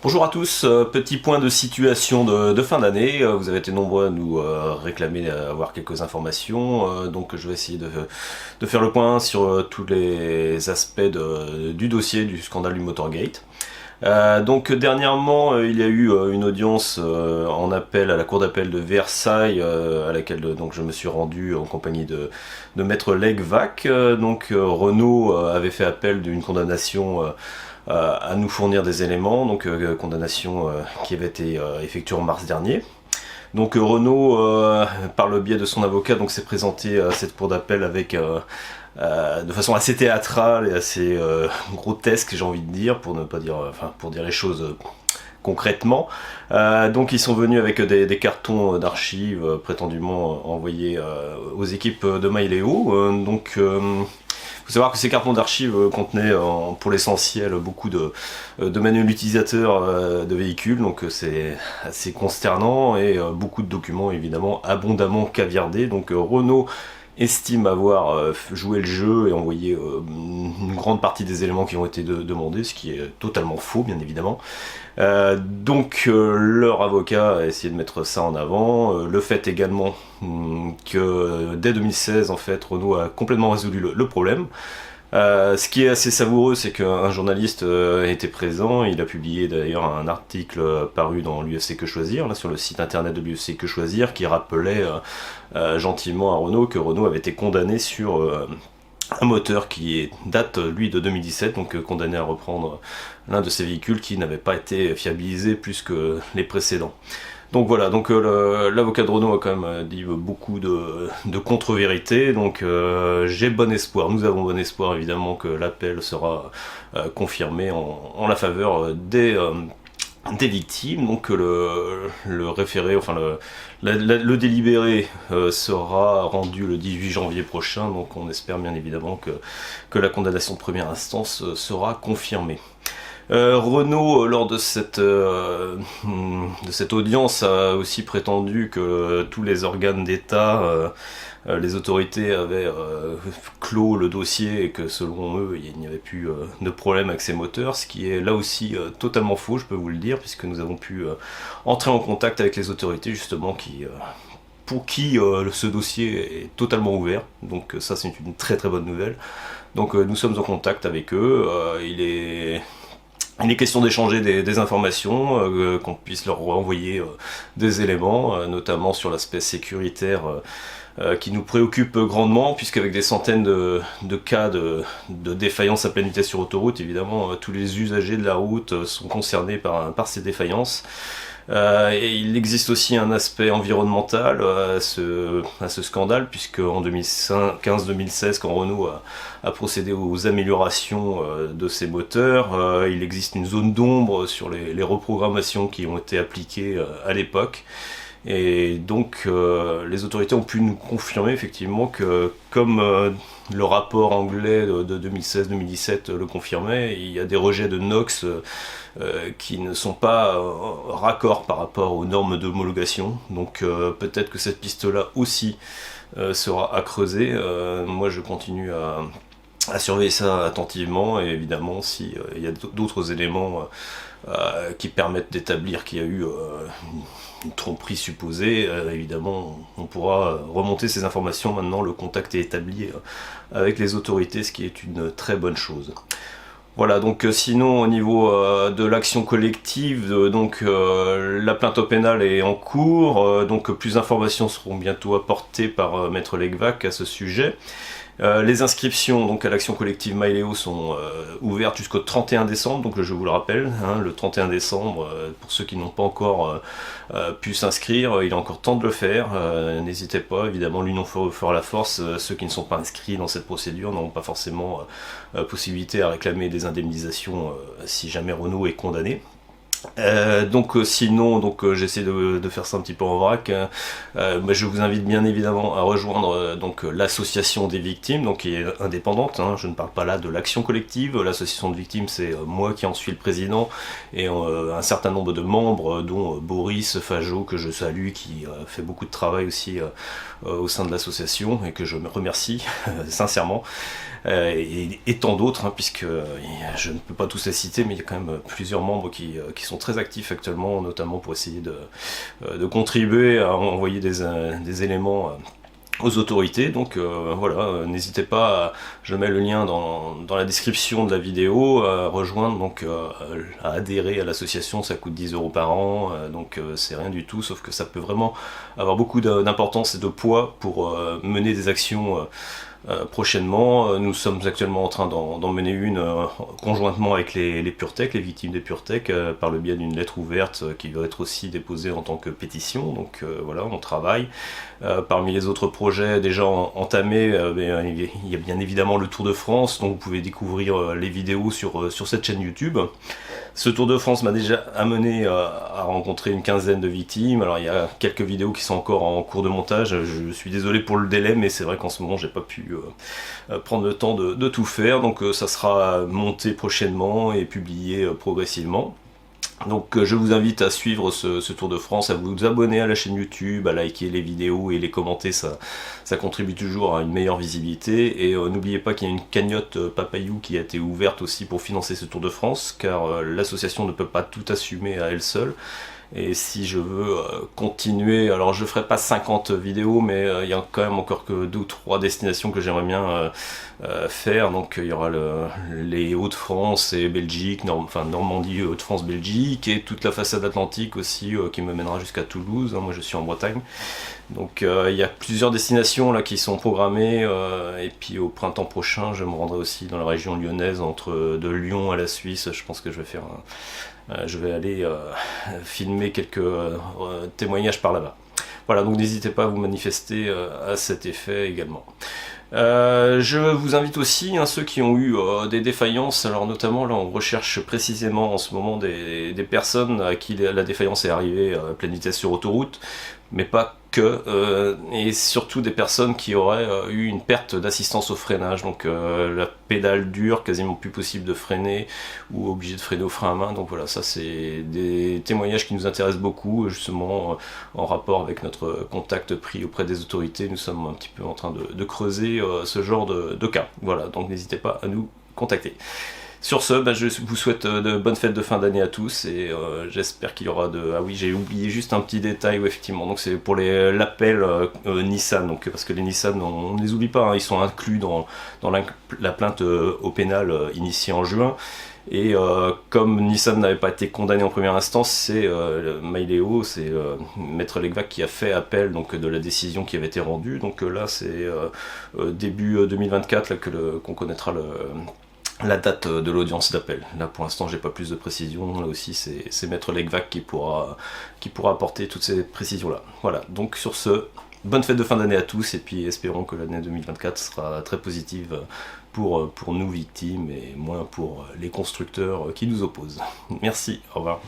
Bonjour à tous, petit point de situation de fin d'année. Vous avez été nombreux à nous réclamer avoir quelques informations, donc je vais essayer de faire le point sur tous les aspects du dossier du scandale du Motorgate. Donc dernièrement, il y a eu une audience en appel à la cour d'appel de Versailles, à laquelle donc je me suis rendu en compagnie de maître Legvac. Renault avait fait appel d'une condamnation à nous fournir des éléments, donc condamnation qui avait été effectuée en mars dernier. Donc Renault, par le biais de son avocat, donc s'est présenté à cette cour d'appel avec de façon assez théâtrale et assez grotesque, j'ai envie de dire, pour ne pas dire, pour dire les choses concrètement. Donc ils sont venus avec des cartons d'archives prétendument envoyés aux équipes de Maileo. Il faut savoir que ces cartons d'archives contenaient pour l'essentiel beaucoup de manuels utilisateurs de véhicules, donc c'est assez consternant, et beaucoup de documents évidemment abondamment caviardés. Donc Renault estime avoir joué le jeu et envoyé une grande partie des éléments qui ont été demandés, ce qui est totalement faux bien évidemment. Leur avocat a essayé de mettre ça en avant. Le fait également que dès 2016 en fait Renault a complètement résolu le problème. Ce qui est assez savoureux, c'est qu'un journaliste était présent. Il a publié d'ailleurs un article paru dans l'UFC Que Choisir, là, sur le site internet de l'UFC Que Choisir, qui rappelait gentiment à Renault que Renault avait été condamné sur un moteur qui date lui de 2017, donc condamné à reprendre l'un de ces véhicules qui n'avait pas été fiabilisé plus que les précédents. Donc voilà, donc l'avocat de Renault a quand même dit beaucoup de contre-vérités, donc j'ai bon espoir, nous avons bon espoir évidemment que l'appel sera confirmé en la faveur des victimes. Donc le référé, enfin le délibéré sera rendu le 18 janvier prochain, donc on espère bien évidemment que la condamnation de première instance sera confirmée. Renault, lors de cette audience, a aussi prétendu que tous les organes d'État, les autorités avaient clos le dossier et que selon eux, il n'y avait plus de problème avec ces moteurs, ce qui est là aussi totalement faux, je peux vous le dire, puisque nous avons pu entrer en contact avec les autorités justement pour qui ce dossier est totalement ouvert, donc ça c'est une très très bonne nouvelle. Donc nous sommes en contact avec eux, il est question d'échanger des informations, qu'on puisse leur renvoyer des éléments, notamment sur l'aspect sécuritaire qui nous préoccupe grandement, puisqu'avec des centaines de cas de défaillances à pleine vitesse sur autoroute, évidemment, tous les usagers de la route sont concernés par ces défaillances. Et il existe aussi un aspect environnemental à ce scandale, puisque en 2015-2016, quand Renault a procédé aux améliorations de ses moteurs, il existe une zone d'ombre sur les reprogrammations qui ont été appliquées à l'époque. Et donc les autorités ont pu nous confirmer effectivement que, comme le rapport anglais de 2016-2017 le confirmait, il y a des rejets de NOx qui ne sont pas raccords par rapport aux normes d'homologation. Donc peut-être que cette piste-là aussi sera à creuser. Moi je continue à surveiller ça attentivement, et évidemment s'il y a d'autres éléments qui permettent d'établir qu'il y a eu une tromperie supposée, évidemment on pourra remonter ces informations. Maintenant le contact est établi avec les autorités, ce qui est une très bonne chose. Voilà, donc sinon au niveau de l'action collective, la plainte au pénal est en cours, donc plus d'informations seront bientôt apportées par maître Legvac à ce sujet. Les inscriptions donc à l'action collective Maileo sont ouvertes jusqu'au 31 décembre, donc je vous le rappelle, le 31 décembre, pour ceux qui n'ont pas encore pu s'inscrire, il est encore temps de le faire, n'hésitez pas, évidemment l'union fera la force. Ceux qui ne sont pas inscrits dans cette procédure n'auront pas forcément possibilité à réclamer des indemnisations si jamais Renault est condamné. Sinon, j'essaie de faire ça un petit peu en vrac. Je vous invite bien évidemment à rejoindre l'association des victimes, donc qui est indépendante. Je ne parle pas là de l'action collective. L'association de victimes, c'est moi qui en suis le président, et un certain nombre de membres, dont Boris Fajot, que je salue, qui fait beaucoup de travail aussi au sein de l'association, et que je me remercie sincèrement. Et tant d'autres, puisque je ne peux pas tous les citer, mais il y a quand même plusieurs membres qui sont sont très actifs actuellement, notamment pour essayer de contribuer à envoyer des éléments aux autorités. Donc voilà, n'hésitez pas, je mets le lien dans la description de la vidéo, à rejoindre, donc à adhérer à l'association. Ça coûte 10 € par an, donc c'est rien du tout, sauf que ça peut vraiment avoir beaucoup d'importance et de poids pour mener des actions prochainement. Nous sommes actuellement en train d'en mener une conjointement avec les PureTech, les victimes des PureTech, par le biais d'une lettre ouverte qui va être aussi déposée en tant que pétition. Donc voilà, on travaille. Parmi les autres projets déjà entamés, il y a bien évidemment le Tour de France, dont vous pouvez découvrir les vidéos sur cette chaîne YouTube. Ce Tour de France m'a déjà amené à rencontrer une quinzaine de victimes. Alors il y a quelques vidéos qui sont encore en cours de montage, je suis désolé pour le délai, mais c'est vrai qu'en ce moment j'ai pas pu prendre le temps de tout faire, donc ça sera monté prochainement et publié progressivement. Donc je vous invite à suivre ce Tour de France, à vous abonner à la chaîne YouTube, à liker les vidéos et les commenter, ça contribue toujours à une meilleure visibilité. Et n'oubliez pas qu'il y a une cagnotte Papayou qui a été ouverte aussi pour financer ce Tour de France, car l'association ne peut pas tout assumer à elle seule. Et si je veux continuer, alors je ferai pas 50 vidéos, mais il y a quand même encore que 2 ou 3 destinations que j'aimerais bien faire. Donc il y aura les Hauts-de-France et Belgique, Normandie, Hauts-de-France, Belgique, et toute la façade atlantique aussi qui me mènera jusqu'à Toulouse. Moi je suis en Bretagne. Donc il y a plusieurs destinations là qui sont programmées, et puis au printemps prochain je me rendrai aussi dans la région lyonnaise, de Lyon à la Suisse. Je pense que je vais faire je vais aller filmer quelques témoignages par là-bas. Voilà, donc n'hésitez pas à vous manifester à cet effet également. Je vous invite aussi, ceux qui ont eu des défaillances, alors notamment là on recherche précisément en ce moment des personnes à qui la défaillance est arrivée à pleine vitesse sur autoroute, mais pas que, et surtout des personnes qui auraient eu une perte d'assistance au freinage, donc la pédale dure, quasiment plus possible de freiner, ou obligé de freiner au frein à main. Donc voilà, ça c'est des témoignages qui nous intéressent beaucoup, justement en rapport avec notre contact pris auprès des autorités. Nous sommes un petit peu en train de creuser ce genre de cas. Voilà, donc n'hésitez pas à nous contacter. Sur ce, je vous souhaite de bonnes fêtes de fin d'année à tous, et j'espère qu'il y aura de... Ah oui, j'ai oublié juste un petit détail, effectivement, donc c'est pour l'appel Nissan, donc, parce que les Nissan, on ne les oublie pas, ils sont inclus dans la plainte au pénal initiée en juin. Et comme Nissan n'avait pas été condamné en première instance, c'est Maïléo, c'est Maître Legvac qui a fait appel donc, de la décision qui avait été rendue. Donc là, c'est début 2024 là, qu'on connaîtra la date de l'audience d'appel. Là pour l'instant j'ai pas plus de précisions, là aussi c'est Maître Legvac qui pourra apporter toutes ces précisions là. Voilà, donc sur ce, bonne fête de fin d'année à tous, et puis espérons que l'année 2024 sera très positive pour nous victimes, et moins pour les constructeurs qui nous opposent. Merci, au revoir.